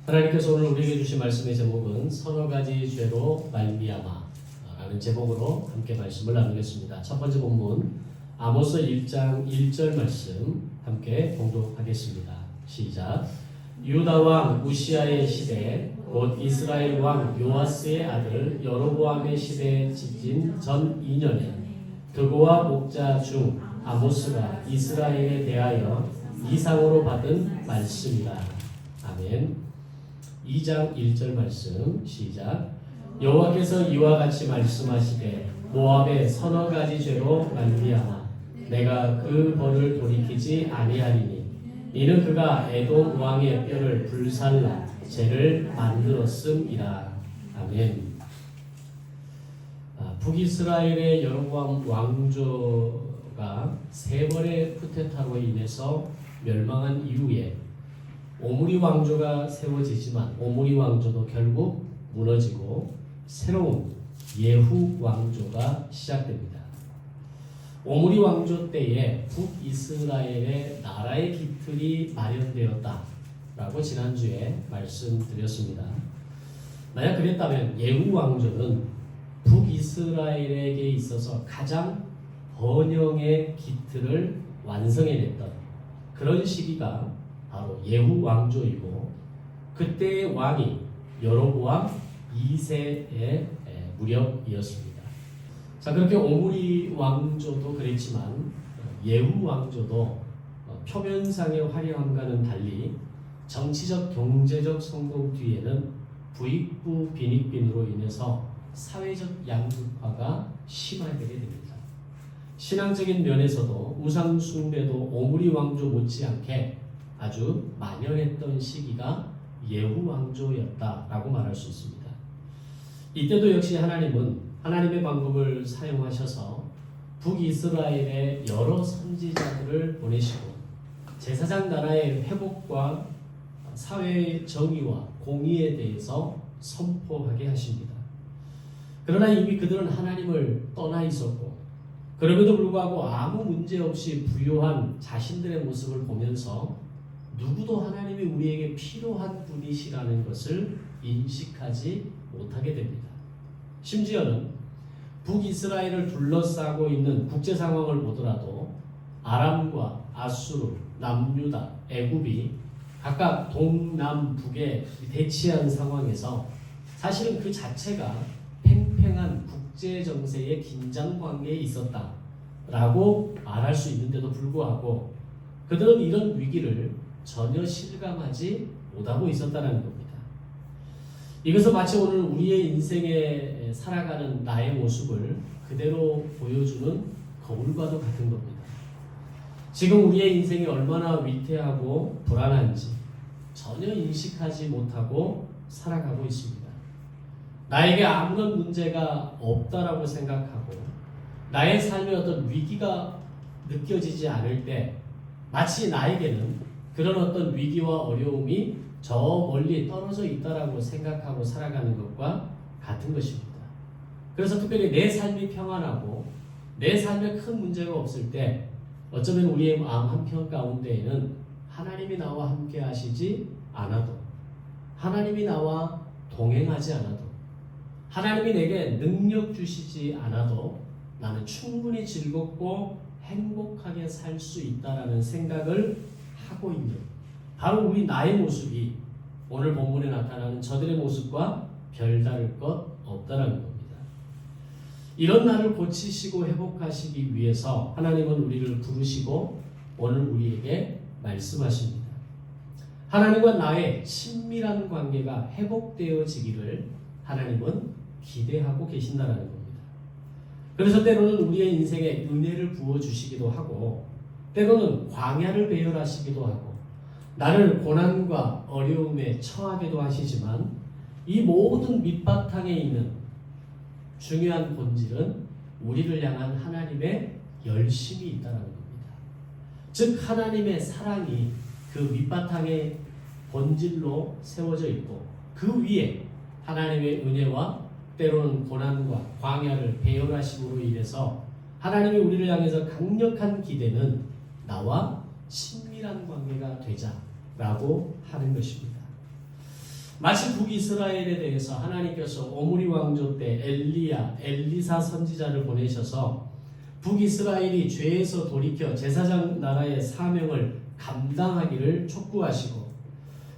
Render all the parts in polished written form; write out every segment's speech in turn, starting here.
하나님께서 오늘 우리에게 주신 말씀의 제목은 서너 가지 죄로 말미암아 라는 제목으로 함께 말씀을 나누겠습니다. 첫 번째 본문 아모스 1장 1절 말씀 함께 봉독하겠습니다. 시작. 유다 왕 우시아의 시대 곧 이스라엘 왕 요아스의 아들 여로보암의 시대에 지진 전 2년에 드고와 목자 중 아모스가 이스라엘에 대하여 이상으로 받은 말씀이라. 아멘. 2장 1절 말씀 시작. 여호와께서 이와 같이 말씀하시되 모압의 서너 가지 죄로 말미암아 내가 그 벌을 돌이키지 아니하리니 이는 그가 에돔 왕의 뼈를 불살라 죄를 만들었음이라. 아멘. 북이스라엘의 여로보암 왕조가 세 번의 쿠데타로 인해서 멸망한 이후에 오므리 왕조가 세워지지만 오므리 왕조도 결국 무너지고 새로운 예후 왕조가 시작됩니다. 오므리 왕조 때에 북이스라엘의 나라의 기틀이 마련되었다라고 지난주에 말씀드렸습니다. 만약 그랬다면 예후 왕조는 북이스라엘에게 있어서 가장 번영의 기틀을 완성해냈던 그런 시기가 바로 예후 왕조이고 그때의 왕이 여로보암 2세의 무렵이었습니다. 자, 그렇게 오므리 왕조도 그랬지만 예후 왕조도 표면상의 화려함과는 달리 정치적 경제적 성공 뒤에는 부익부 빈익빈으로 인해서 사회적 양극화가 심화되게 됩니다. 신앙적인 면에서도 우상 숭배도 오므리 왕조 못지않게 아주 만연했던 시기가 예후 왕조였다라고 말할 수 있습니다. 이때도 역시 하나님은 하나님의 방법을 사용하셔서 북이스라엘에 여러 선지자들을 보내시고 제사장 나라의 회복과 사회의 정의와 공의에 대해서 선포하게 하십니다. 그러나 이미 그들은 하나님을 떠나 있었고 그럼에도 불구하고 아무 문제 없이 부유한 자신들의 모습을 보면서 누구도 하나님이 우리에게 필요한 분이시라는 것을 인식하지 못하게 됩니다. 심지어는 북이스라엘을 둘러싸고 있는 국제 상황을 보더라도 아람과 아수르, 남유다, 애굽이 각각 동남북에 대치한 상황에서 사실은 그 자체가 팽팽한 국제 정세의 긴장 관계에 있었다라고 말할 수 있는데도 불구하고 그들은 이런 위기를 전혀 실감하지 못하고 있었다는 겁니다. 이것은 마치 오늘 우리의 인생에 살아가는 나의 모습을 그대로 보여주는 거울과도 같은 겁니다. 지금 우리의 인생이 얼마나 위태하고 불안한지 전혀 인식하지 못하고 살아가고 있습니다. 나에게 아무런 문제가 없다라고 생각하고 나의 삶에 어떤 위기가 느껴지지 않을 때 마치 나에게는 그런 어떤 위기와 어려움이 저 멀리 떨어져 있다라고 생각하고 살아가는 것과 같은 것입니다. 그래서 특별히 내 삶이 평안하고 내 삶에 큰 문제가 없을 때 어쩌면 우리의 마음 한편 가운데에는 하나님이 나와 함께 하시지 않아도 하나님이 나와 동행하지 않아도 하나님이 내게 능력 주시지 않아도 나는 충분히 즐겁고 행복하게 살 수 있다라는 생각을 하고 있는 바로 우리 나의 모습이 오늘 본문에 나타나는 저들의 모습과 별다를 것 없다라는 겁니다. 이런 나를 고치시고 회복하시기 위해서 하나님은 우리를 부르시고 오늘 우리에게 말씀하십니다. 하나님과 나의 친밀한 관계가 회복되어지기를 하나님은 기대하고 계신다라는 겁니다. 그래서 때로는 우리의 인생에 은혜를 부어주시기도 하고 때로는 광야를 배열하시기도 하고 나를 고난과 어려움에 처하기도 하시지만 이 모든 밑바탕에 있는 중요한 본질은 우리를 향한 하나님의 열심이 있다는 겁니다. 즉 하나님의 사랑이 그 밑바탕의 본질로 세워져 있고 그 위에 하나님의 은혜와 때로는 고난과 광야를 배열하심으로 인해서 하나님이 우리를 향해서 강력한 기대는 나와 친밀한 관계가 되자라고 하는 것입니다. 마치 북이스라엘에 대해서 하나님께서 오므리 왕조 때 엘리야, 엘리사 선지자를 보내셔서 북이스라엘이 죄에서 돌이켜 제사장 나라의 사명을 감당하기를 촉구하시고,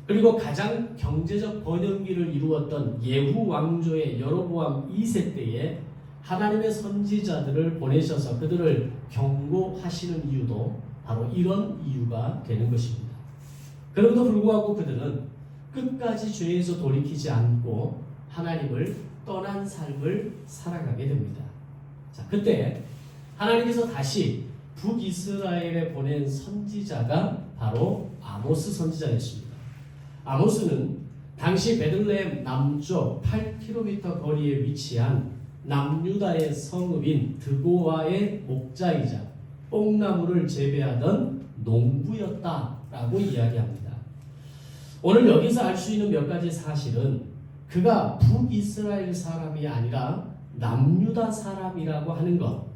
그리고 가장 경제적 번영기를 이루었던 예후 왕조의 여로보암 2세 때에 하나님의 선지자들을 보내셔서 그들을 경고하시는 이유도 바로 이런 이유가 되는 것입니다. 그럼에도 불구하고 그들은 끝까지 죄에서 돌이키지 않고 하나님을 떠난 삶을 살아가게 됩니다. 자, 그때 하나님께서 다시 북이스라엘에 보낸 선지자가 바로 아모스 선지자였습니다. 아모스는 당시 베들레헴 남쪽 8km 거리에 위치한 남유다의 성읍인 드고아의 목자이자 뽕나무를 재배하던 농부였다라고 이야기합니다. 오늘 여기서 알 수 있는 몇 가지 사실은 그가 북이스라엘 사람이 아니라 남유다 사람이라고 하는 것,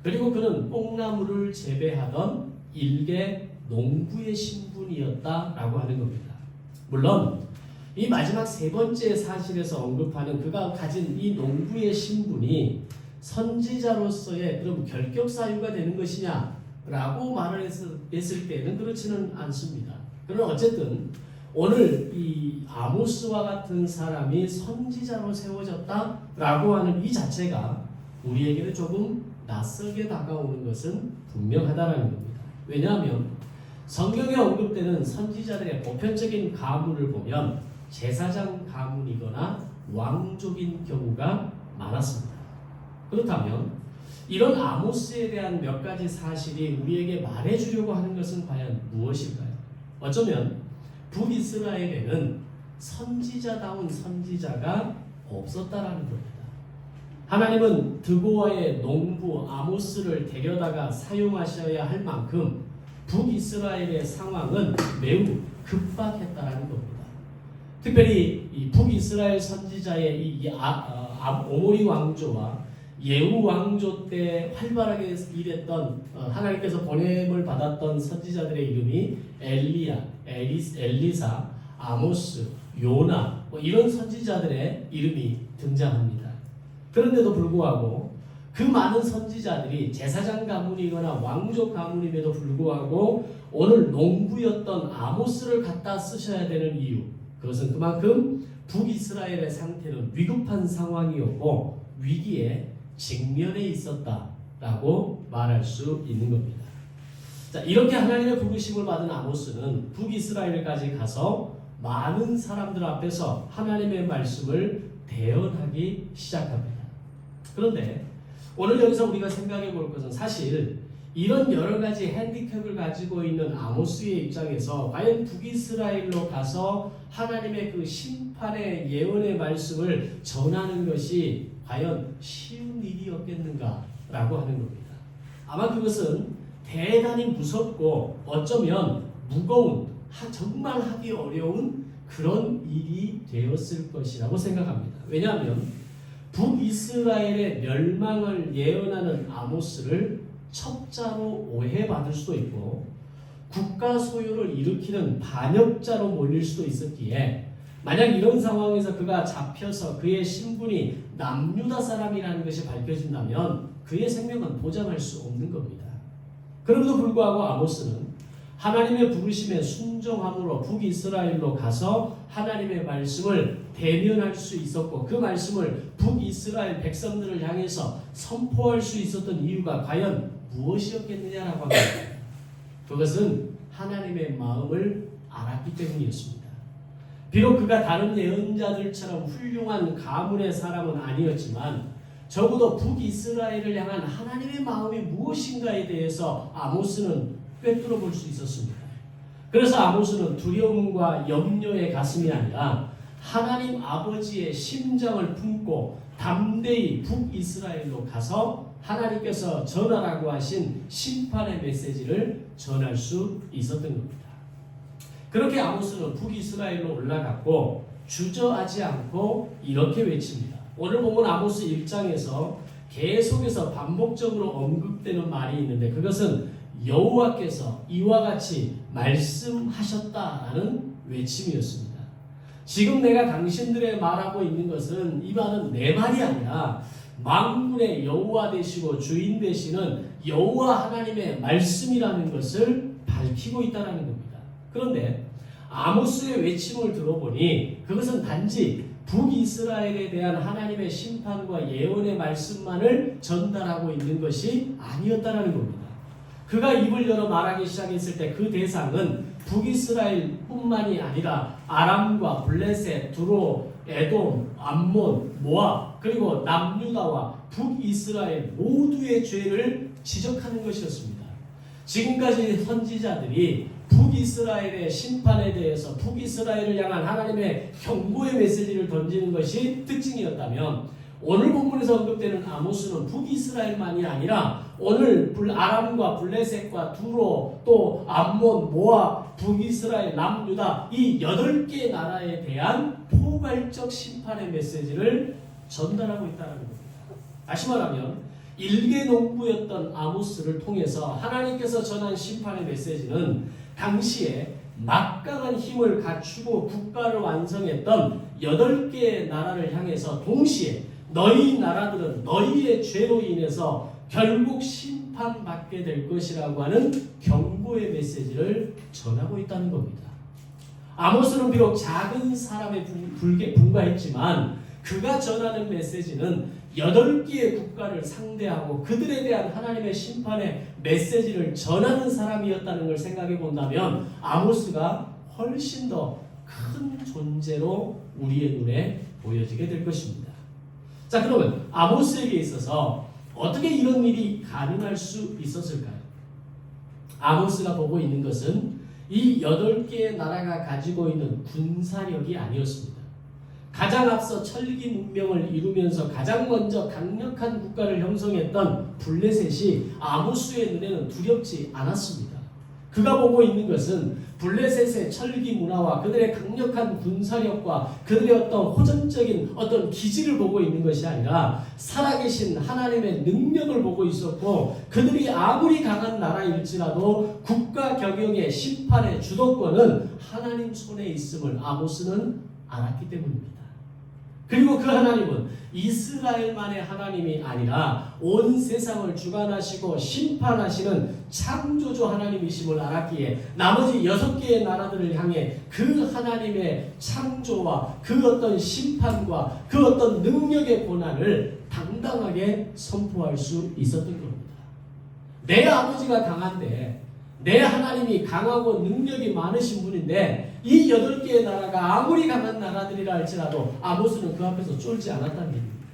그리고 그는 뽕나무를 재배하던 일개 농부의 신분이었다라고 하는 겁니다. 물론 이 마지막 세 번째 사실에서 언급하는 그가 가진 이 농부의 신분이 선지자로서의 그럼 결격 사유가 되는 것이냐라고 말을 했을 때는 그렇지는 않습니다. 그러나 어쨌든 오늘 이 아모스와 같은 사람이 선지자로 세워졌다라고 하는 이 자체가 우리에게는 조금 낯설게 다가오는 것은 분명하다라는 겁니다. 왜냐하면 성경에 언급되는 선지자들의 보편적인 가문을 보면 제사장 가문이거나 왕족인 경우가 많았습니다. 그렇다면 이런 아모스에 대한 몇 가지 사실이 우리에게 말해주려고 하는 것은 과연 무엇일까요? 어쩌면 북이스라엘에는 선지자다운 선지자가 없었다라는 겁니다. 하나님은 드고아의 농부 아모스를 데려다가 사용하셔야 할 만큼 북이스라엘의 상황은 매우 급박했다라는 겁니다. 특별히 이 북이스라엘 선지자의 오므리 왕조와 예후 왕조 때 활발하게 일했던 하나님께서 보냄을 받았던 선지자들의 이름이 엘리야, 엘리사, 아모스, 요나 이런 선지자들의 이름이 등장합니다. 그런데도 불구하고 그 많은 선지자들이 제사장 가문이거나 왕족 가문임에도 불구하고 오늘 농부였던 아모스를 갖다 쓰셔야 되는 이유, 그것은 그만큼 북이스라엘의 상태는 위급한 상황이었고 위기에 직면해 있었다라고 말할 수 있는 겁니다. 자, 이렇게 하나님의 부르심을 받은 아모스는 북이스라엘까지 가서 많은 사람들 앞에서 하나님의 말씀을 대언하기 시작합니다. 그런데 오늘 여기서 우리가 생각해 볼 것은 사실 이런 여러 가지 핸디캡을 가지고 있는 아모스의 입장에서 과연 북이스라엘로 가서 하나님의 그 심판의 예언의 말씀을 전하는 것이 과연 쉬운 일이었겠는가라고 하는 겁니다. 아마 그것은 대단히 무섭고 어쩌면 무거운, 정말 하기 어려운 그런 일이 되었을 것이라고 생각합니다. 왜냐하면 북이스라엘의 멸망을 예언하는 아모스를 첩자로 오해받을 수도 있고 국가 소유를 일으키는 반역자로 몰릴 수도 있었기에 만약 이런 상황에서 그가 잡혀서 그의 신분이 남유다 사람이라는 것이 밝혀진다면 그의 생명은 보장할 수 없는 겁니다. 그럼에도 불구하고 아모스는 하나님의 부르심에 순종함으로 북이스라엘로 가서 하나님의 말씀을 대면할 수 있었고 그 말씀을 북이스라엘 백성들을 향해서 선포할 수 있었던 이유가 과연 무엇이었겠느냐라고 합니다. 그것은 하나님의 마음을 알았기 때문이었습니다. 비록 그가 다른 예언자들처럼 훌륭한 가문의 사람은 아니었지만 적어도 북이스라엘을 향한 하나님의 마음이 무엇인가에 대해서 아모스는 꿰뚫어 볼 수 있었습니다. 그래서 아모스는 두려움과 염려의 가슴이 아니라 하나님 아버지의 심정을 품고 담대히 북이스라엘로 가서 하나님께서 전하라고 하신 심판의 메시지를 전할 수 있었던 겁니다. 그렇게 아모스는 북이스라엘로 올라갔고 주저하지 않고 이렇게 외칩니다. 오늘 보면 아모스 1장에서 계속해서 반복적으로 언급되는 말이 있는데 그것은 여호와께서 이와 같이 말씀하셨다라는 외침이었습니다. 지금 내가 당신들의 말하고 있는 것은 이 말은 내 말이 아니라 만군의 여호와 되시고 주인 되시는 여호와 하나님의 말씀이라는 것을 밝히고 있다는 겁니다. 그런데 아모스의 외침을 들어보니 그것은 단지 북이스라엘에 대한 하나님의 심판과 예언의 말씀만을 전달하고 있는 것이 아니었다는 겁니다. 그가 입을 열어 말하기 시작했을 때 그 대상은 북이스라엘뿐만이 아니라 아람과 블레셋, 두로, 에돔, 암몬, 모압 그리고 남유다와 북이스라엘 모두의 죄를 지적하는 것이었습니다. 지금까지 선지자들이 북이스라엘의 심판에 대해서 북이스라엘을 향한 하나님의 경고의 메시지를 던지는 것이 특징이었다면 오늘 본문에서 언급되는 아모스는 북이스라엘만이 아니라 오늘 아람과 블레셋과 두로 또 암몬, 모압, 북이스라엘, 남유다 이 8개의 나라에 대한 포괄적 심판의 메시지를 전달하고 있다는 겁니다. 다시 말하면 일개 농부였던 아모스를 통해서 하나님께서 전한 심판의 메시지는 당시에 막강한 힘을 갖추고 국가를 완성했던 8개의 나라를 향해서 동시에 너희 나라들은 너희의 죄로 인해서 결국 심판받게 될 것이라고 하는 경고의 메시지를 전하고 있다는 겁니다. 아모스는 비록 작은 사람에 불과했지만 그가 전하는 메시지는 8개의 국가를 상대하고 그들에 대한 하나님의 심판의 메시지를 전하는 사람이었다는 걸 생각해 본다면 아모스가 훨씬 더 큰 존재로 우리의 눈에 보여지게 될 것입니다. 자, 그러면 아모스에게 있어서 어떻게 이런 일이 가능할 수 있었을까요? 아모스가 보고 있는 것은 이 8개의 나라가 가지고 있는 군사력이 아니었습니다. 가장 앞서 철기 문명을 이루면서 가장 먼저 강력한 국가를 형성했던 블레셋이 아모스의 눈에는 두렵지 않았습니다. 그가 보고 있는 것은 블레셋의 철기 문화와 그들의 강력한 군사력과 그들의 어떤 호전적인 어떤 기질을 보고 있는 것이 아니라 살아계신 하나님의 능력을 보고 있었고 그들이 아무리 강한 나라일지라도 국가 경영의 심판의 주도권은 하나님 손에 있음을 아모스는 알았기 때문입니다. 그리고 그 하나님은 이스라엘만의 하나님이 아니라 온 세상을 주관하시고 심판하시는 창조주 하나님이심을 알았기에 나머지 6개의 나라들을 향해 그 하나님의 창조와 그 어떤 심판과 그 어떤 능력의 고난을 당당하게 선포할 수 있었던 겁니다. 내 아버지가 강한데 내 하나님이 강하고 능력이 많으신 분인데 이 8개의 나라가 아무리 강한 나라들이라 할지라도 아모스는 그 앞에서 쫄지 않았다는 얘기입니다.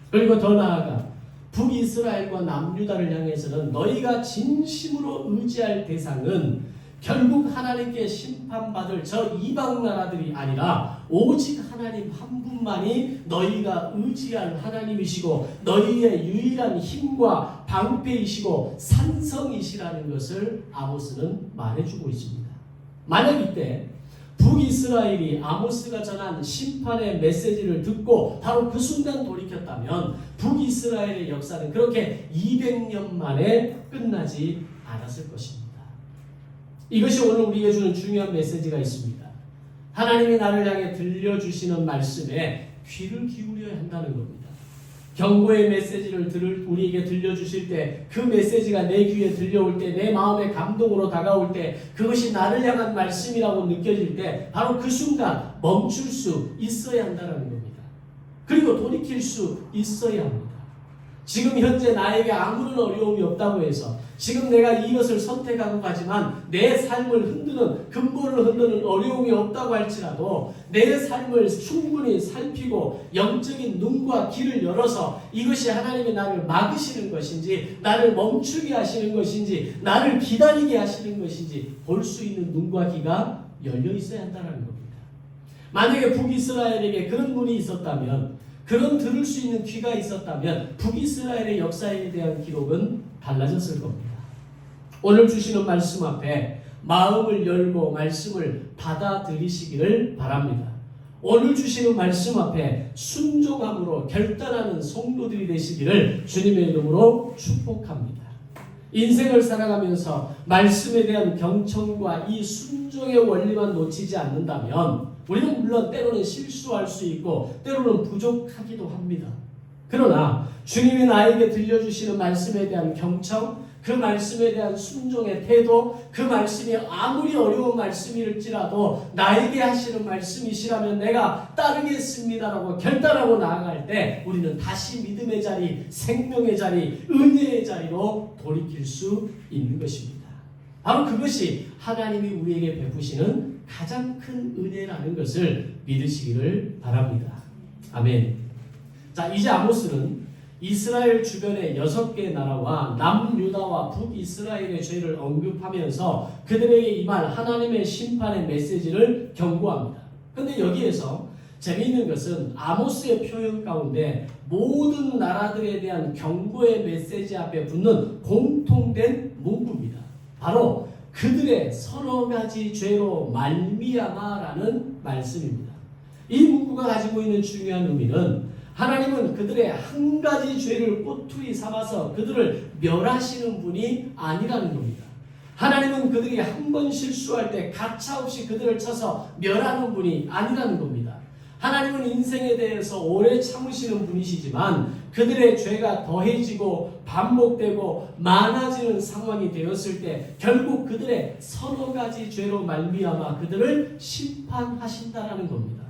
그리고 더 나아가 북이스라엘과 남유다를 향해서는 너희가 진심으로 의지할 대상은 결국 하나님께 심판받을 저 이방 나라들이 아니라 오직 하나님 한 분만이 너희가 의지할 하나님이시고 너희의 유일한 힘과 방패이시고 산성이시라는 것을 아모스는 말해주고 있습니다. 만약 이때 북이스라엘이 아모스가 전한 심판의 메시지를 듣고 바로 그 순간 돌이켰다면 북이스라엘의 역사는 그렇게 200년 만에 끝나지 않았을 것입니다. 이것이 오늘 우리에게 주는 중요한 메시지가 있습니다. 하나님이 나를 향해 들려주시는 말씀에 귀를 기울여야 한다는 겁니다. 경고의 메시지를 우리에게 들려주실 때 그 메시지가 내 귀에 들려올 때 내 마음에 감동으로 다가올 때 그것이 나를 향한 말씀이라고 느껴질 때 바로 그 순간 멈출 수 있어야 한다는 겁니다. 그리고 돌이킬 수 있어야 합니다. 지금 현재 나에게 아무런 어려움이 없다고 해서 지금 내가 이것을 선택하고 가지만 내 삶을 흔드는 근본을 흔드는 어려움이 없다고 할지라도 내 삶을 충분히 살피고 영적인 눈과 귀를 열어서 이것이 하나님이 나를 막으시는 것인지 나를 멈추게 하시는 것인지 나를 기다리게 하시는 것인지 볼 수 있는 눈과 귀가 열려 있어야 한다는 겁니다. 만약에 북이스라엘에게 그런 눈이 있었다면 그런 들을 수 있는 귀가 있었다면 북이스라엘의 역사에 대한 기록은 달라졌을 겁니다. 오늘 주시는 말씀 앞에 마음을 열고 말씀을 받아들이시기를 바랍니다. 오늘 주시는 말씀 앞에 순종함으로 결단하는 성도들이 되시기를 주님의 이름으로 축복합니다. 인생을 살아가면서 말씀에 대한 경청과 이 순종의 원리만 놓치지 않는다면 우리는 물론 때로는 실수할 수 있고 때로는 부족하기도 합니다. 그러나 주님이 나에게 들려주시는 말씀에 대한 경청, 그 말씀에 대한 순종의 태도, 그 말씀이 아무리 어려운 말씀일지라도 나에게 하시는 말씀이시라면 내가 따르겠습니다라고 결단하고 나아갈 때 우리는 다시 믿음의 자리, 생명의 자리, 은혜의 자리로 돌이킬 수 있는 것입니다. 바로 그것이 하나님이 우리에게 베푸시는 가장 큰 은혜라는 것을 믿으시기를 바랍니다. 아멘. 자, 이제 아모스는 이스라엘 주변의 6개의 나라와 남유다와 북이스라엘의 죄를 언급하면서 그들에게 임할 하나님의 심판의 메시지를 경고합니다. 그런데 여기에서 재미있는 것은 아모스의 표현 가운데 모든 나라들에 대한 경고의 메시지 앞에 붙는 공통된 문구입니다. 바로 그들의 서너 가지 죄로 말미암아라는 말씀입니다. 이 문구가 가지고 있는 중요한 의미는 하나님은 그들의 한 가지 죄를 꼬투리 삼아서 그들을 멸하시는 분이 아니라는 겁니다. 하나님은 그들이 한 번 실수할 때 가차없이 그들을 쳐서 멸하는 분이 아니라는 겁니다. 하나님은 인생에 대해서 오래 참으시는 분이시지만 그들의 죄가 더해지고 반복되고 많아지는 상황이 되었을 때 결국 그들의 서너 가지 죄로 말미암아 그들을 심판하신다라는 겁니다.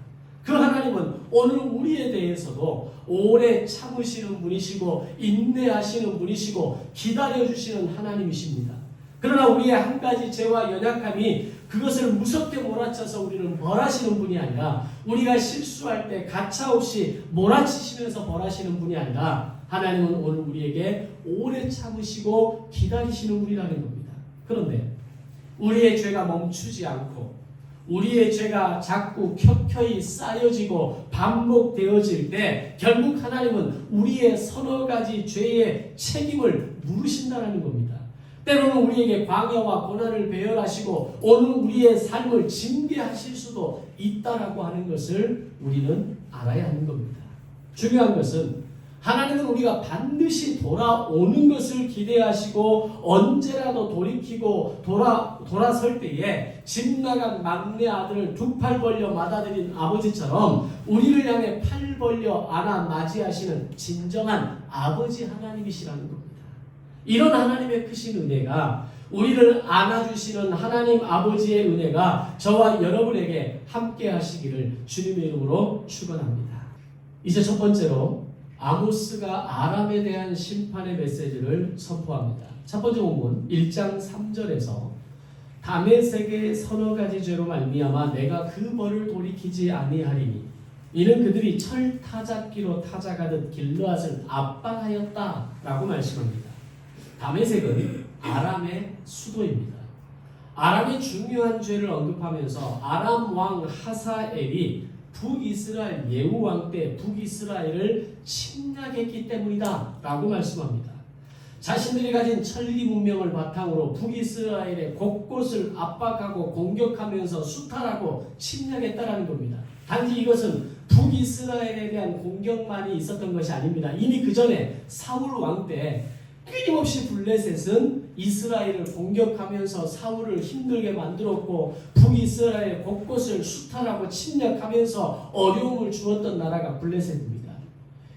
그 하나님은 오늘 우리에 대해서도 오래 참으시는 분이시고 인내하시는 분이시고 기다려주시는 하나님이십니다. 그러나 우리의 한 가지 죄와 연약함이 그것을 무섭게 몰아쳐서 우리를 벌하시는 분이 아니라 우리가 실수할 때 가차없이 몰아치시면서 벌하시는 분이 아니라 하나님은 오늘 우리에게 오래 참으시고 기다리시는 분이라는 겁니다. 그런데 우리의 죄가 멈추지 않고 우리의 죄가 자꾸 켜켜이 쌓여지고 반복되어질 때 결국 하나님은 우리의 서너 가지 죄의 책임을 물으신다는 겁니다. 때로는 우리에게 광야와 고난을 배열하시고 오늘 우리의 삶을 징계하실 수도 있다라고 하는 것을 우리는 알아야 하는 겁니다. 중요한 것은 하나님은 우리가 반드시 돌아오는 것을 기대하시고 언제라도 돌이키고 돌아설 때에 집 나간 막내 아들을 두 팔 벌려 맞아들인 아버지처럼 우리를 향해 팔 벌려 안아 맞이하시는 진정한 아버지 하나님이시라는 겁니다. 이런 하나님의 크신 은혜가 우리를 안아주시는 하나님 아버지의 은혜가 저와 여러분에게 함께 하시기를 주님의 이름으로 축원합니다. 이제 첫 번째로 아모스가 아람에 대한 심판의 메시지를 선포합니다. 첫 번째 본문 1장 3절에서 다메섹의 서너 가지 죄로 말미암아 내가 그 벌을 돌이키지 아니하리니 이는 그들이 철 타작기로 타작하듯 길르앗을 압박하였다라고 말씀합니다. 다메섹은 아람의 수도입니다. 아람의 중요한 죄를 언급하면서 아람 왕 하사엘이 북이스라엘 예후 왕 때 북이스라엘을 침략했기 때문이다 라고 말씀합니다. 자신들이 가진 천리 문명을 바탕으로 북이스라엘의 곳곳을 압박하고 공격하면서 수탈하고 침략했다라는 겁니다. 단지 이것은 북이스라엘에 대한 공격만이 있었던 것이 아닙니다. 이미 그 전에 사울 왕 때 끊임없이 블레셋은 이스라엘을 공격하면서 사울을 힘들게 만들었고 북이스라엘 곳곳을 수탈하고 침략하면서 어려움을 주었던 나라가 블레셋입니다.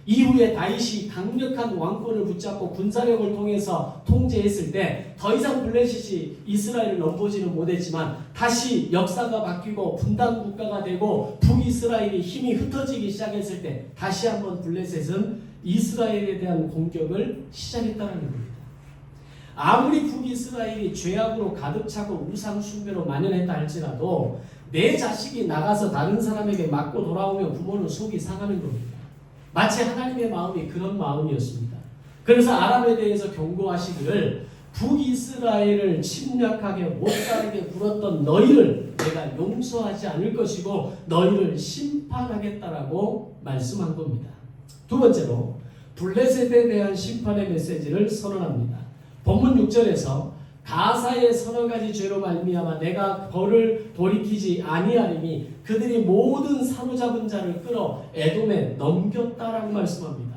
이후에 다윗이 강력한 왕권을 붙잡고 군사력을 통해서 통제했을 때 더 이상 블레셋이 이스라엘을 넘보지는 못했지만 다시 역사가 바뀌고 분단 국가가 되고 북이스라엘이 힘이 흩어지기 시작했을 때 다시 한번 블레셋은 이스라엘에 대한 공격을 시작했다는 겁니다. 아무리 북이스라엘이 죄악으로 가득 차고 우상 숭배로 만연했다 할지라도 내 자식이 나가서 다른 사람에게 맞고 돌아오면 부모는 속이 상하는 겁니다. 마치 하나님의 마음이 그런 마음이었습니다. 그래서 아람에 대해서 경고하시기를 북이스라엘을 침략하게 못살게 굴었던 너희를 내가 용서하지 않을 것이고 너희를 심판하겠다라고 말씀한 겁니다. 두 번째로 블레셋에 대한 심판의 메시지를 선언합니다. 본문 6절에서 가사의 서너 가지 죄로 말미암아 내가 벌을 돌이키지 아니하리니 그들이 모든 사로잡은 자를 끌어 에돔에 넘겼다라고 말씀합니다.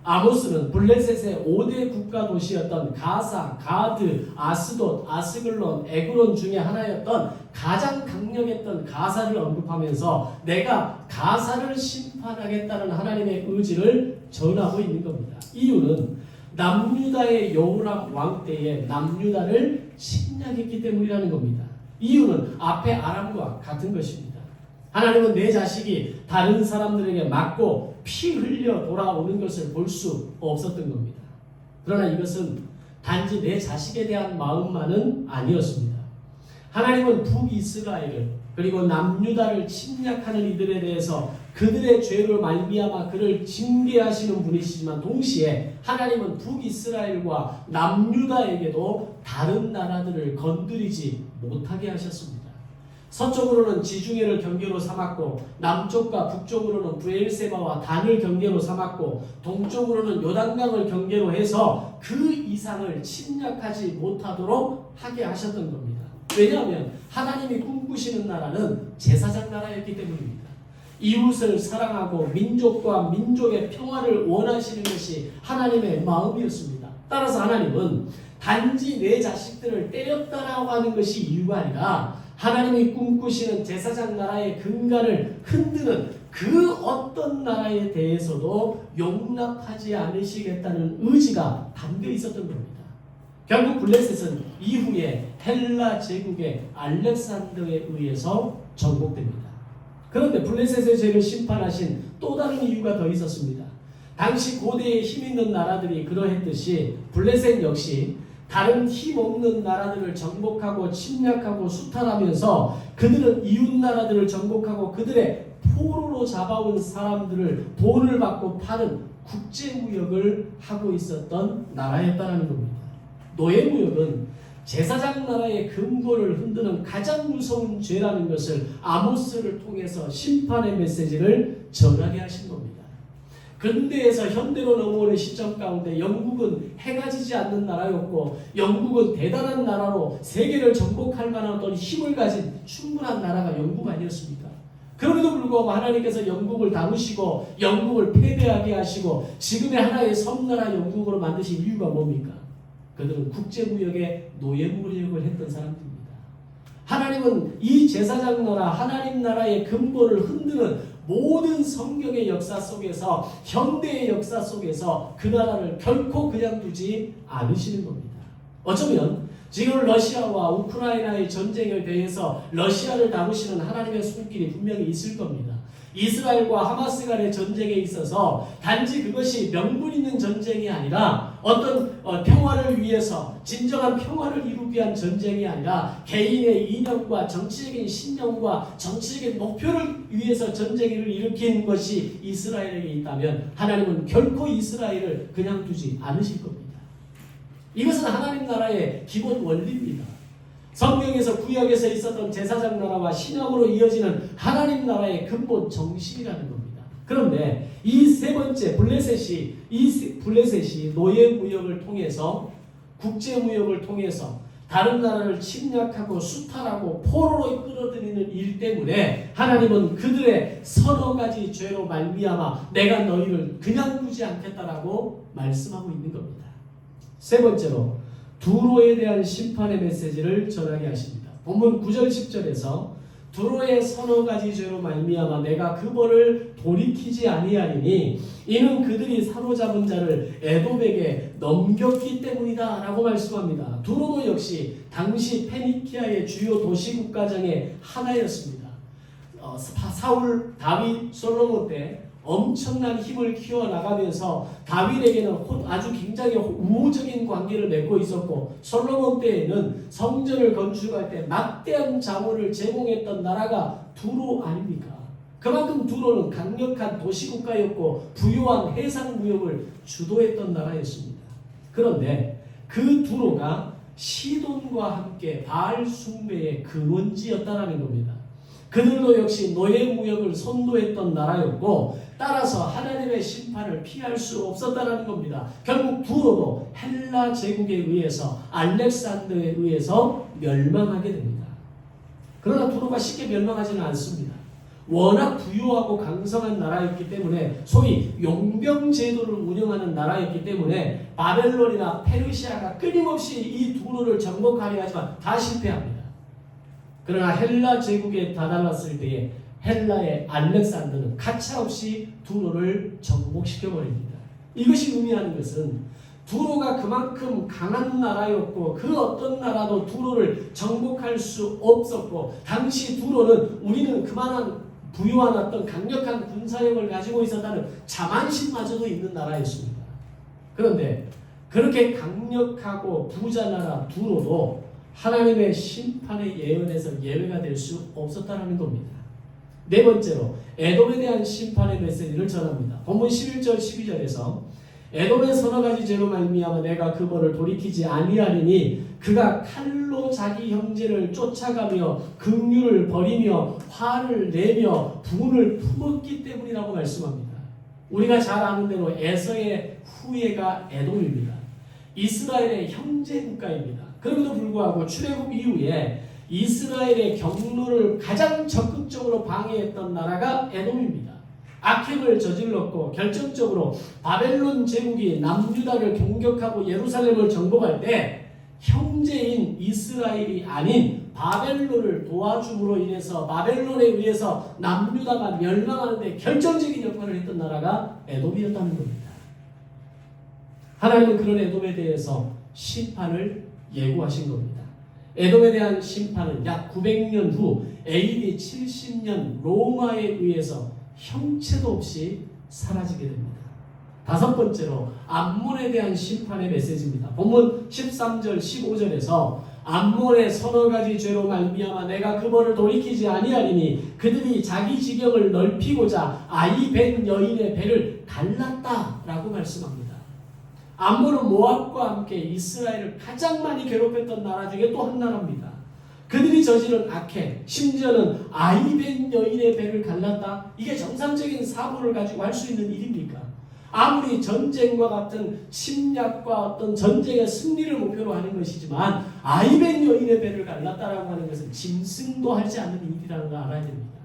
아모스는 블레셋의 5대 국가 도시였던 가사, 가드, 아스돗, 아스글론, 에그론 중에 하나였던 가장 강력했던 가사를 언급하면서 내가 가사를 심판하겠다는 하나님의 의지를 전하고 있는 겁니다. 이유는 남유다의 여호람 왕 때에 남유다를 침략했기 때문이라는 겁니다. 이유는 앞에 아람과 같은 것입니다. 하나님은 내 자식이 다른 사람들에게 맞고 피 흘려 돌아오는 것을 볼 수 없었던 겁니다. 그러나 이것은 단지 내 자식에 대한 마음만은 아니었습니다. 하나님은 북이스라엘을 그리고 남유다를 침략하는 이들에 대해서 그들의 죄로 말미암아 그를 징계하시는 분이시지만 동시에 하나님은 북이스라엘과 남유다에게도 다른 나라들을 건드리지 못하게 하셨습니다. 서쪽으로는 지중해를 경계로 삼았고 남쪽과 북쪽으로는 브엘세바와 단을 경계로 삼았고 동쪽으로는 요단강을 경계로 해서 그 이상을 침략하지 못하도록 하게 하셨던 겁니다. 왜냐하면 하나님이 꿈꾸시는 나라는 제사장 나라였기 때문입니다. 이웃을 사랑하고 민족과 민족의 평화를 원하시는 것이 하나님의 마음이었습니다. 따라서 하나님은 단지 내 자식들을 때렸다라고 하는 것이 이유가 아니라 하나님이 꿈꾸시는 제사장 나라의 근간을 흔드는 그 어떤 나라에 대해서도 용납하지 않으시겠다는 의지가 담겨 있었던 겁니다. 결국 블레셋은 이후에 헬라 제국의 알렉산더에 의해서 정복됩니다. 그런데 블레셋의 죄를 심판하신 또 다른 이유가 더 있었습니다. 당시 고대의 힘있는 나라들이 그러했듯이 블레셋 역시 다른 힘없는 나라들을 정복하고 침략하고 수탈하면서 그들은 이웃 나라들을 정복하고 그들의 포로로 잡아온 사람들을 돈을 받고 파는 국제무역을 하고 있었던 나라였다는 겁니다. 노예무역은 제사장 나라의 근거를 흔드는 가장 무서운 죄라는 것을 아모스를 통해서 심판의 메시지를 전하게 하신 겁니다. 근대에서 현대로 넘어오는 시점 가운데 영국은 해가 지지 않는 나라였고 영국은 대단한 나라로 세계를 정복할 만한 어떤 힘을 가진 충분한 나라가 영국 아니었습니까? 그럼에도 불구하고 하나님께서 영국을 다루시고 영국을 패배하게 하시고 지금의 하나의 섬나라 영국으로 만드신 이유가 뭡니까? 그들은 국제무역의 노예무역을 했던 사람들입니다. 하나님은 이 제사장 나라 하나님 나라의 근본을 흔드는 모든 성경의 역사 속에서 현대의 역사 속에서 그 나라를 결코 그냥 두지 않으시는 겁니다. 어쩌면 지금 러시아와 우크라이나의 전쟁에 대해서 러시아를 다루시는 하나님의 손길이 분명히 있을 겁니다. 이스라엘과 하마스 간의 전쟁에 있어서 단지 그것이 명분 있는 전쟁이 아니라 어떤 평화를 위해서 진정한 평화를 이루기 위한 전쟁이 아니라 개인의 이념과 정치적인 신념과 정치적인 목표를 위해서 전쟁을 일으킨 것이 이스라엘에게 있다면 하나님은 결코 이스라엘을 그냥 두지 않으실 겁니다. 이것은 하나님 나라의 기본 원리입니다. 성경에서 구약에서 있었던 제사장 나라와 신약으로 이어지는 하나님 나라의 근본 정신이라는 겁니다. 그런데 이 세 번째 블레셋이 노예 무역을 통해서 국제 무역을 통해서 다른 나라를 침략하고 수탈하고 포로로 끌어들이는 일 때문에 하나님은 그들의 서너 가지 죄로 말미암아 내가 너희를 그냥 두지 않겠다라고 말씀하고 있는 겁니다. 세 번째로 두로에 대한 심판의 메시지를 전하게 하십니다. 본문 9절 10절에서 두로의 서너 가지 죄로 말미암아 내가 그 벌을 돌이키지 아니하리니 이는 그들이 사로잡은 자를 에돔에게 넘겼기 때문이다 라고 말씀합니다. 두로도 역시 당시 페니키아의 주요 도시 국가 중에 하나였습니다. 사울, 다윗, 솔로몬 때 엄청난 힘을 키워나가면서 다윗에게는 아주 굉장히 우호적인 관계를 맺고 있었고 솔로몬 때에는 성전을 건축할 때 막대한 자원을 제공했던 나라가 두로 아닙니까? 그만큼 두로는 강력한 도시국가였고 부유한 해상무역을 주도했던 나라였습니다. 그런데 그 두로가 시돈과 함께 바알 숭배의 근원지였다는 겁니다. 그들도 역시 노예무역을 선도했던 나라였고 따라서 하나님의 심판을 피할 수 없었다는 겁니다. 결국 두로도 헬라 제국에 의해서 알렉산더에 의해서 멸망하게 됩니다. 그러나 두로가 쉽게 멸망하지는 않습니다. 워낙 부유하고 강성한 나라였기 때문에 소위 용병 제도를 운영하는 나라였기 때문에 바벨론이나 페르시아가 끊임없이 이 두로를 정복하려 하지만 다 실패합니다. 그러나 헬라 제국에 다다랐을 때에 헬라의 알렉산더는 가차없이 두로를 정복시켜버립니다. 이것이 의미하는 것은 두로가 그만큼 강한 나라였고 그 어떤 나라도 두로를 정복할 수 없었고 당시 두로는 우리는 그만한 부유한 어떤 강력한 군사력을 가지고 있었다는 자만심마저도 있는 나라였습니다. 그런데 그렇게 강력하고 부자 나라 두로도 하나님의 심판의 예언에서 예외가 될 수 없었다는 겁니다. 네 번째로 에돔에 대한 심판의 메시지를 전합니다. 본문 11절 12절에서 에돔의 서너 가지 죄로 말미암아 내가 그 벌을 돌이키지 아니하리니 그가 칼로 자기 형제를 쫓아가며 긍휼을 버리며 화를 내며 분을 품었기 때문이라고 말씀합니다. 우리가 잘 아는 대로 에서의 후예가 에돔입니다. 이스라엘의 형제 국가입니다. 그럼에도 불구하고 출애굽 이후에 이스라엘의 경로를 가장 적극적으로 방해했던 나라가 에돔입니다. 악행을 저질렀고 결정적으로 바벨론 제국이 남유다를 공격하고 예루살렘을 정복할 때 형제인 이스라엘이 아닌 바벨론을 도와줌으로 인해서 바벨론에 의해서 남유다가 멸망하는 데 결정적인 역할을 했던 나라가 에돔이었다는 겁니다. 하나님은 그런 에돔에 대해서 심판을 예고하신 겁니다. 에돔에 대한 심판은 약 900년 후 AD 70년 로마에 의해서 형체도 없이 사라지게 됩니다. 다섯 번째로 암몬에 대한 심판의 메시지입니다. 본문 13절 15절에서 암몬의 서너 가지 죄로 말미암아 내가 그 벌을 돌이키지 아니하리니 그들이 자기 지경을 넓히고자 아이 벤 여인의 배를 갈랐다라고 말씀합니다. 암몬은 모압과 함께 이스라엘을 가장 많이 괴롭혔던 나라 중에 또 한 나라입니다. 그들이 저지른 악행, 심지어는 아이 벤 여인의 배를 갈랐다? 이게 정상적인 사고를 가지고 할 수 있는 일입니까? 아무리 전쟁과 같은 침략과 어떤 전쟁의 승리를 목표로 하는 것이지만 아이 벤 여인의 배를 갈랐다라고 하는 것은 짐승도 하지 않는 일이라는 걸 알아야 됩니다.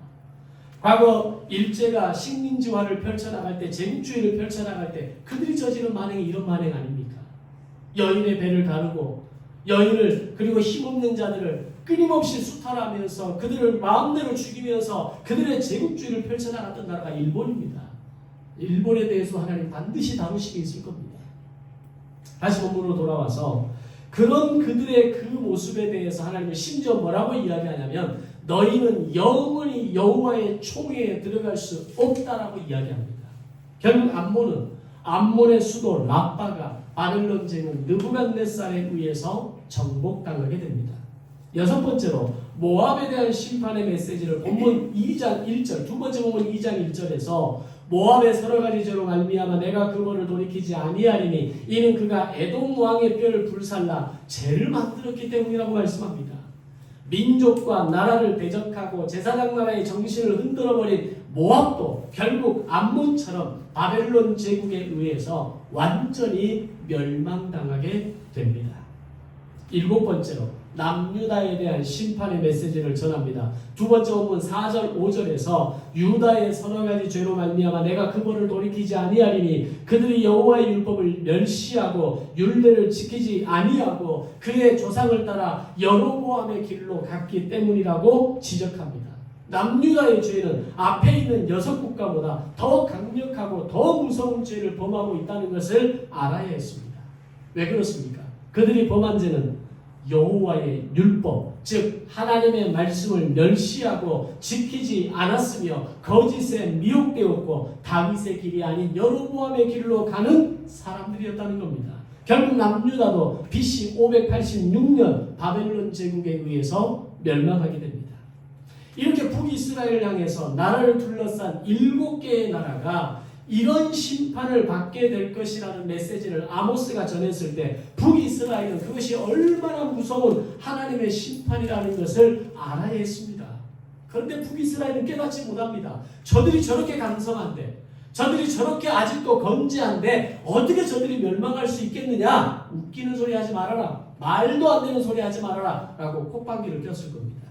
과거 일제가 식민지화를 펼쳐나갈 때, 제국주의를 펼쳐나갈 때 그들이 저지른 만행이 이런 만행 아닙니까? 여인의 배를 가르고 여인을 그리고 힘없는 자들을 끊임없이 수탈하면서 그들을 마음대로 죽이면서 그들의 제국주의를 펼쳐나갔던 나라가 일본입니다. 일본에 대해서 하나님 반드시 다루시게 있을 겁니다. 다시 본문으로 돌아와서 그런 그들의 그 모습에 대해서 하나님은 심지어 뭐라고 이야기하냐면 너희는 영원히 여호와의 총회에 들어갈 수 없다라고 이야기합니다. 결국 암몬의 수도 라빠가 바벨론 제국 느부갓네살에 의해서 정복당하게 됩니다. 여섯 번째로 모압에 대한 심판의 메시지를 본문 2장 1절, 두 번째 본문 2장 1절에서 모압의 서너 가지 죄로 말미암아 내가 그 벌을 돌이키지 아니하리니 이는 그가 에돔 왕의 뼈를 불살라 죄를 만들었기 때문이라고 말씀합니다. 민족과 나라를 대적하고 제사장 나라의 정신을 흔들어버린 모압도 결국 암몬처럼 바벨론 제국에 의해서 완전히 멸망당하게 됩니다. 일곱 번째로 남유다에 대한 심판의 메시지를 전합니다. 두 번째 본문 4절 5절에서 유다의 서너 가지 죄로 말미암아 내가 그 벌을 돌이키지 아니하리니 그들이 여호와의 율법을 멸시하고 율례를 지키지 아니하고 그의 조상을 따라 여로보암의 길로 갔기 때문이라고 지적합니다. 남유다의 죄는 앞에 있는 여섯 국가보다 더 강력하고 더 무서운 죄를 범하고 있다는 것을 알아야 했습니다. 왜 그렇습니까? 그들이 범한 죄는 여호와의 율법, 즉 하나님의 말씀을 멸시하고 지키지 않았으며 거짓에 미혹되었고 다윗의 길이 아닌 여로보암의 길로 가는 사람들이었다는 겁니다. 결국 남유다도 BC 586년 바벨론 제국에 의해서 멸망하게 됩니다. 이렇게 북이스라엘을 향해서 나라를 둘러싼 7개의 나라가 이런 심판을 받게 될 것이라는 메시지를 아모스가 전했을 때 북이스라엘은 그것이 얼마나 무서운 하나님의 심판이라는 것을 알아야 했습니다. 그런데 북이스라엘은 깨닫지 못합니다. 저들이 저렇게 강성한데, 저들이 저렇게 아직도 건재한데 어떻게 저들이 멸망할 수 있겠느냐? 웃기는 소리 하지 말아라. 말도 안 되는 소리 하지 말아라. 라고 콧방귀를 꼈을 겁니다.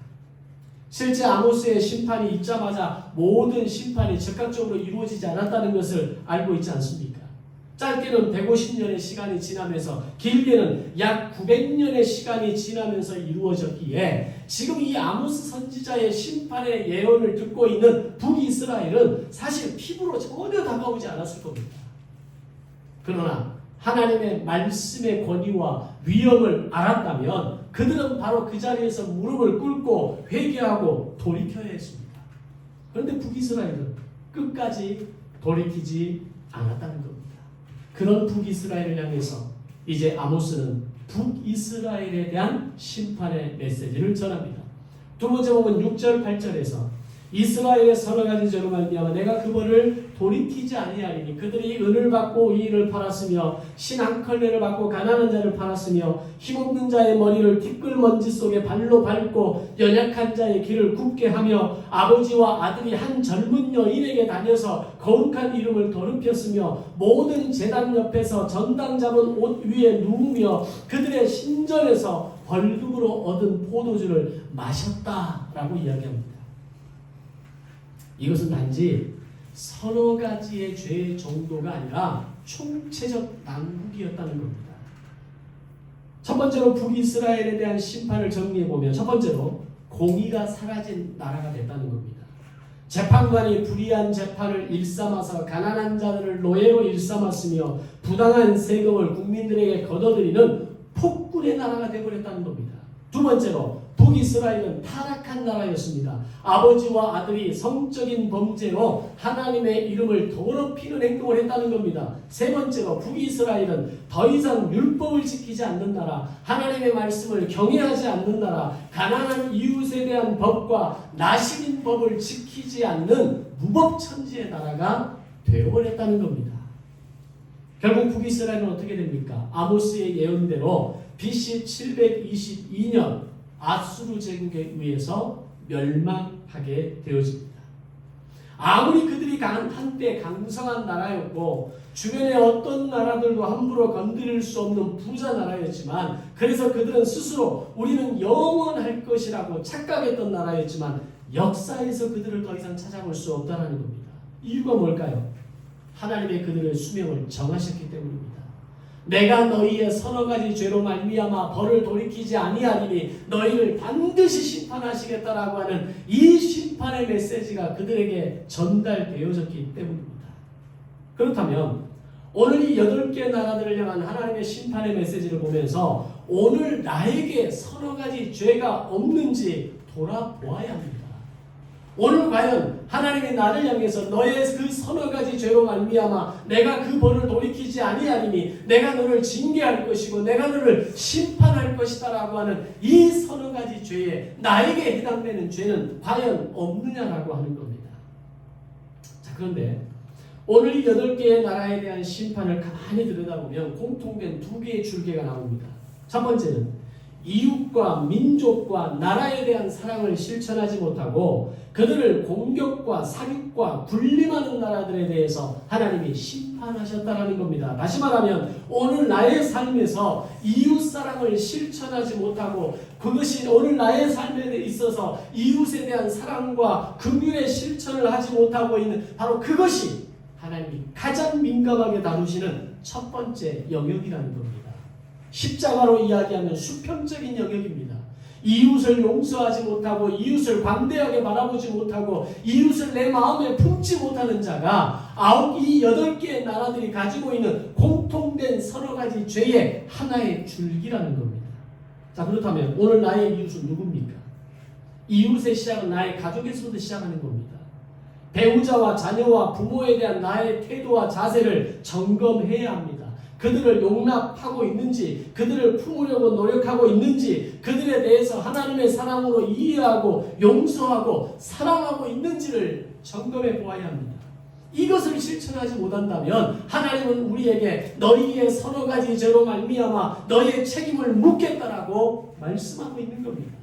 실제 아모스의 심판이 있자마자 모든 심판이 즉각적으로 이루어지지 않았다는 것을 알고 있지 않습니까? 짧게는 150년의 시간이 지나면서 길게는 약 900년의 시간이 지나면서 이루어졌기에 지금 이 아모스 선지자의 심판의 예언을 듣고 있는 북이스라엘은 사실 피부로 전혀 다가오지 않았을 겁니다. 그러나 하나님의 말씀의 권위와 위엄을 알았다면 그들은 바로 그 자리에서 무릎을 꿇고 회개하고 돌이켜야 했습니다. 그런데 북이스라엘은 끝까지 돌이키지 않았다는 겁니다. 그런 북이스라엘을 향해서 이제 아모스는 북이스라엘에 대한 심판의 메시지를 전합니다. 두 번째 보면 6절 8절에서 이스라엘의 서너 가지 죄로 말미암아 내가 그 벌을 돌이키지 아니하리니 그들이 은을 받고 의인을 팔았으며 신 한 컬레를 받고 가난한 자를 팔았으며 힘없는 자의 머리를 티끌먼지 속에 발로 밟고 연약한 자의 길을 굽게 하며 아버지와 아들이 한 젊은 여인에게 다녀서 거룩한 이름을 더럽혔으며 모든 제단 옆에서 전당 잡은 옷 위에 누우며 그들의 신전에서 벌금으로 얻은 포도주를 마셨다라고 이야기합니다. 이것은 단지 서너 가지의 죄 정도가 아니라 총체적 난국이었다는 겁니다. 첫 번째로 북이스라엘에 대한 심판을 정리해보면 첫 번째로 공의가 사라진 나라가 됐다는 겁니다. 재판관이 불의한 재판을 일삼아서 가난한 자들을 노예로 일삼았으며 부당한 세금을 국민들에게 걷어들이는 폭군의 나라가 되어버렸다는 겁니다. 두 번째로 북이스라엘은 타락한 나라였습니다. 아버지와 아들이 성적인 범죄로 하나님의 이름을 더럽히는 행동을 했다는 겁니다. 세 번째로 북이스라엘은 더 이상 율법을 지키지 않는 나라, 하나님의 말씀을 경외하지 않는 나라, 가난한 이웃에 대한 법과 나시린 법을 지키지 않는 무법천지의 나라가 되어버렸다는 겁니다. 결국 북이스라엘은 어떻게 됩니까? 아모스의 예언대로 BC 722년 아수르 제국에 의해서 멸망하게 되어집니다. 아무리 그들이 한때 강성한 나라였고 주변의 어떤 나라들도 함부로 건드릴 수 없는 부자 나라였지만 그래서 그들은 스스로 우리는 영원할 것이라고 착각했던 나라였지만 역사에서 그들을 더 이상 찾아볼 수 없다는 겁니다. 이유가 뭘까요? 하나님의 그들의 수명을 정하셨기 때문입니다. 내가 너희의 서너 가지 죄로 말미암아 벌을 돌이키지 아니하리니 너희를 반드시 심판하시겠다라고 하는 이 심판의 메시지가 그들에게 전달되어졌기 때문입니다. 그렇다면 오늘 이 8개 나라들을 향한 하나님의 심판의 메시지를 보면서 오늘 나에게 서너 가지 죄가 없는지 돌아보아야 합니다. 오늘 과연 하나님이 나를 향해서 너의 그 서너 가지 죄로 말미암아 내가 그 벌을 돌이키지 아니하리니 내가 너를 징계할 것이고 내가 너를 심판할 것이다라고 하는 이 서너 가지 죄에 나에게 해당되는 죄는 과연 없느냐라고 하는 겁니다. 자, 그런데 오늘 이 8개의 나라에 대한 심판을 가만히 들여다보면 공통된 2개의 줄기가 나옵니다. 첫 번째는 이웃과 민족과 나라에 대한 사랑을 실천하지 못하고 그들을 공격과 사륙과 군림하는 나라들에 대해서 하나님이 심판하셨다는 겁니다. 다시 말하면 오늘 나의 삶에서 이웃 사랑을 실천하지 못하고 그것이 오늘 나의 삶에 있어서 이웃에 대한 사랑과 긍휼의 실천을 하지 못하고 있는 바로 그것이 하나님이 가장 민감하게 다루시는 첫 번째 영역이라는 겁니다. 십자가로 이야기하면 수평적인 영역입니다. 이웃을 용서하지 못하고 이웃을 관대하게 바라보지 못하고 이웃을 내 마음에 품지 못하는 자가 이 8개의 나라들이 가지고 있는 공통된 서너 가지 죄의 하나의 줄기라는 겁니다. 자, 그렇다면 오늘 나의 이웃은 누굽니까? 이웃의 시작은 나의 가족에서부터 시작하는 겁니다. 배우자와 자녀와 부모에 대한 나의 태도와 자세를 점검해야 합니다. 그들을 용납하고 있는지, 그들을 품으려고 노력하고 있는지, 그들에 대해서 하나님의 사랑으로 이해하고 용서하고 사랑하고 있는지를 점검해 보아야 합니다. 이것을 실천하지 못한다면 하나님은 우리에게 너희의 서너 가지 죄로 말미암아 너희의 책임을 묻겠다라고 말씀하고 있는 겁니다.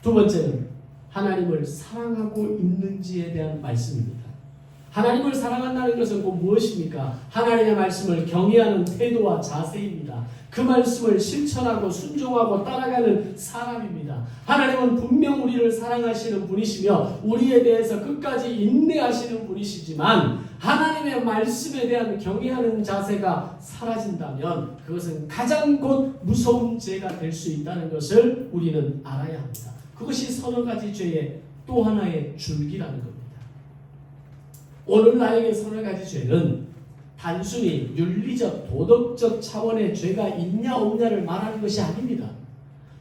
두 번째는 하나님을 사랑하고 있는지에 대한 말씀입니다. 하나님을 사랑한다는 것은 곧 무엇입니까? 하나님의 말씀을 경외하는 태도와 자세입니다. 그 말씀을 실천하고 순종하고 따라가는 사람입니다. 하나님은 분명 우리를 사랑하시는 분이시며 우리에 대해서 끝까지 인내하시는 분이시지만 하나님의 말씀에 대한 경외하는 자세가 사라진다면 그것은 가장 곧 무서운 죄가 될 수 있다는 것을 우리는 알아야 합니다. 그것이 서너 가지 죄의 또 하나의 줄기라는 겁니다. 오늘 나에게 서너 가지 죄는 단순히 윤리적, 도덕적 차원의 죄가 있냐 없냐를 말하는 것이 아닙니다.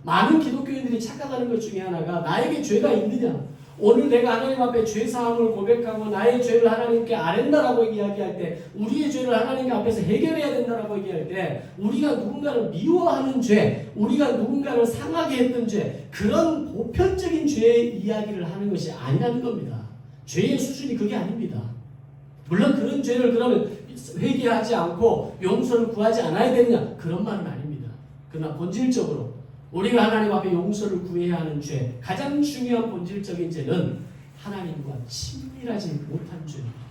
많은 기독교인들이 착각하는 것 중에 하나가 나에게 죄가 있느냐, 오늘 내가 하나님 앞에 죄사함을 고백하고 나의 죄를 하나님께 아랜다라고 이야기할 때, 우리의 죄를 하나님 앞에서 해결해야 된다라고 얘기할 때, 우리가 누군가를 미워하는 죄, 우리가 누군가를 상하게 했던 죄, 그런 보편적인 죄의 이야기를 하는 것이 아니라는 겁니다. 죄의 수준이 그게 아닙니다. 물론 그런 죄를 그러면 회개하지 않고 용서를 구하지 않아야 되느냐, 그런 말은 아닙니다. 그러나 본질적으로 우리가 하나님 앞에 용서를 구해야 하는 죄, 가장 중요한 본질적인 죄는 하나님과 친밀하지 못한 죄입니다.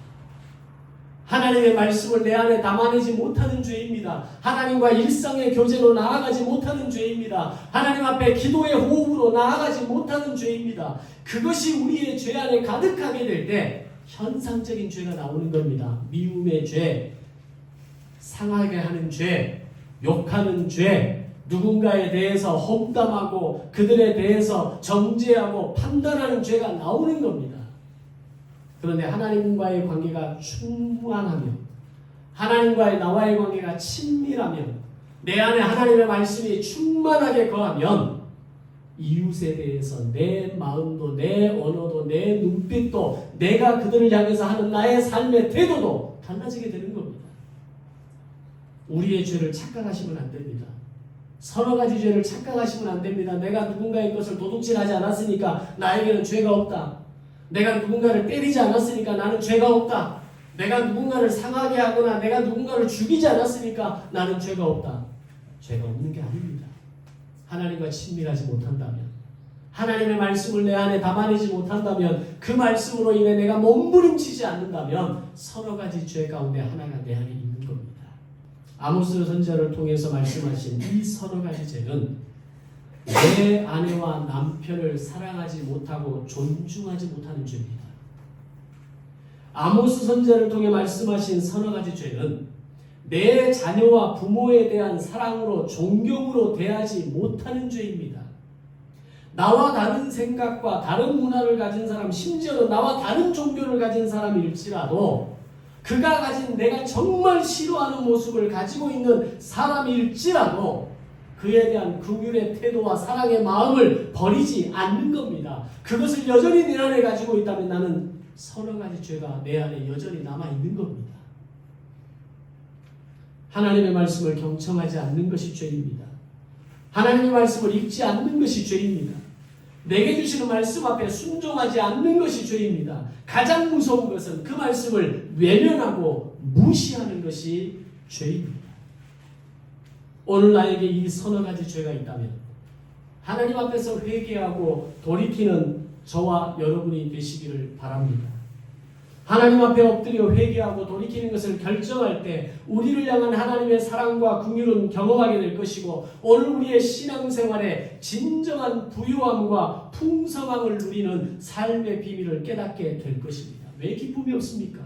하나님의 말씀을 내 안에 담아내지 못하는 죄입니다. 하나님과 일상의 교제로 나아가지 못하는 죄입니다. 하나님 앞에 기도의 호흡으로 나아가지 못하는 죄입니다. 그것이 우리의 죄 안에 가득하게 될 때 현상적인 죄가 나오는 겁니다. 미움의 죄, 상하게 하는 죄, 욕하는 죄, 누군가에 대해서 험담하고 그들에 대해서 정죄하고 판단하는 죄가 나오는 겁니다. 그런데 하나님과의 관계가 충만하며 하나님과의 나와의 관계가 친밀하며 내 안에 하나님의 말씀이 충만하게 거하면 이웃에 대해서 내 마음도 내 언어도 내 눈빛도 내가 그들을 향해서 하는 나의 삶의 태도도 달라지게 되는 겁니다. 우리의 죄를 착각하시면 안 됩니다. 서너 가지 죄를 착각하시면 안 됩니다. 내가 누군가의 것을 도둑질하지 않았으니까 나에게는 죄가 없다. 내가 누군가를 때리지 않았으니까 나는 죄가 없다. 내가 누군가를 상하게 하거나 내가 누군가를 죽이지 않았으니까 나는 죄가 없다. 죄가 없는 게 아닙니다. 하나님과 친밀하지 못한다면, 하나님의 말씀을 내 안에 담아내지 못한다면, 그 말씀으로 인해 내가 몸부림치지 않는다면 서너 가지 죄 가운데 하나가 내 안에 있는 겁니다. 아모스 선지자를 통해서 말씀하신 이 서너 가지 죄는 내 아내와 남편을 사랑하지 못하고 존중하지 못하는 죄입니다. 아모스 선지자를 통해 말씀하신 서너 가지 죄는 내 자녀와 부모에 대한 사랑으로 존경으로 대하지 못하는 죄입니다. 나와 다른 생각과 다른 문화를 가진 사람, 심지어는 나와 다른 종교를 가진 사람일지라도 그가 가진 내가 정말 싫어하는 모습을 가지고 있는 사람일지라도 그에 대한 긍휼의 태도와 사랑의 마음을 버리지 않는 겁니다. 그것을 여전히 내 안에 가지고 있다면 나는 서너 가지 죄가 내 안에 여전히 남아있는 겁니다. 하나님의 말씀을 경청하지 않는 것이 죄입니다. 하나님의 말씀을 읽지 않는 것이 죄입니다. 내게 주시는 말씀 앞에 순종하지 않는 것이 죄입니다. 가장 무서운 것은 그 말씀을 외면하고 무시하는 것이 죄입니다. 오늘 나에게 이 서너 가지 죄가 있다면 하나님 앞에서 회개하고 돌이키는 저와 여러분이 되시기를 바랍니다. 하나님 앞에 엎드려 회개하고 돌이키는 것을 결정할 때 우리를 향한 하나님의 사랑과 긍휼은 경험하게 될 것이고 오늘 우리의 신앙생활에 진정한 부유함과 풍성함을 누리는 삶의 비밀을 깨닫게 될 것입니다. 왜 기쁨이 없습니까?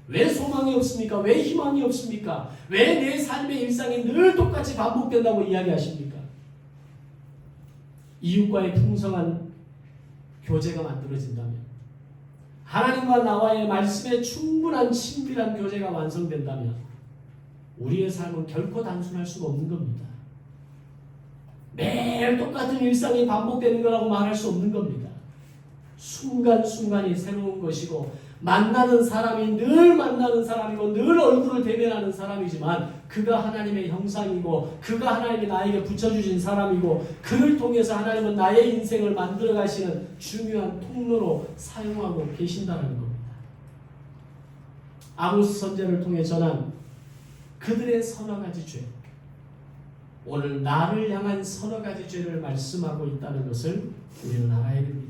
왜 소망이 없습니까? 왜 희망이 없습니까? 왜 내 삶의 일상이 늘 똑같이 반복된다고 이야기하십니까? 이웃과의 풍성한 교제가 만들어진다면, 하나님과 나와의 말씀에 충분한 친밀한 교제가 완성된다면 우리의 삶은 결코 단순할 수가 없는 겁니다. 매일 똑같은 일상이 반복되는 거라고 말할 수 없는 겁니다. 순간순간이 새로운 것이고 만나는 사람이 늘 만나는 사람이고 늘 얼굴을 대면하는 사람이지만 그가 하나님의 형상이고 그가 하나님이 나에게 붙여주신 사람이고 그를 통해서 하나님은 나의 인생을 만들어 가시는 중요한 통로로 사용하고 계신다는 겁니다. 아모스 선지자를 통해 전한 그들의 서너 가지 죄, 오늘 나를 향한 서너 가지 죄를 말씀하고 있다는 것을 우리는 알아야 됩니다.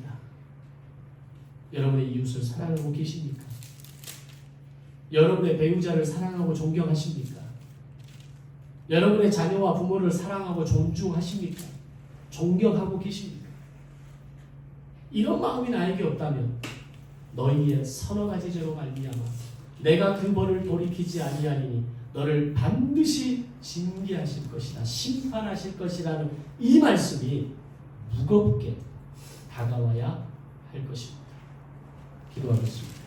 여러분의 이웃을 사랑하고 계십니까? 여러분의 배우자를 사랑하고 존경하십니까? 여러분의 자녀와 부모를 사랑하고 존중하십니까? 존경하고 계십니까? 이런 마음이 나에게 없다면 너희의 서너 가지 죄로 말미암아 내가 그 벌을 돌이키지 아니하리니 너를 반드시 징계하실 것이다, 심판하실 것이라는 이 말씀이 무겁게 다가와야 할 것입니다. 기도하겠습니다.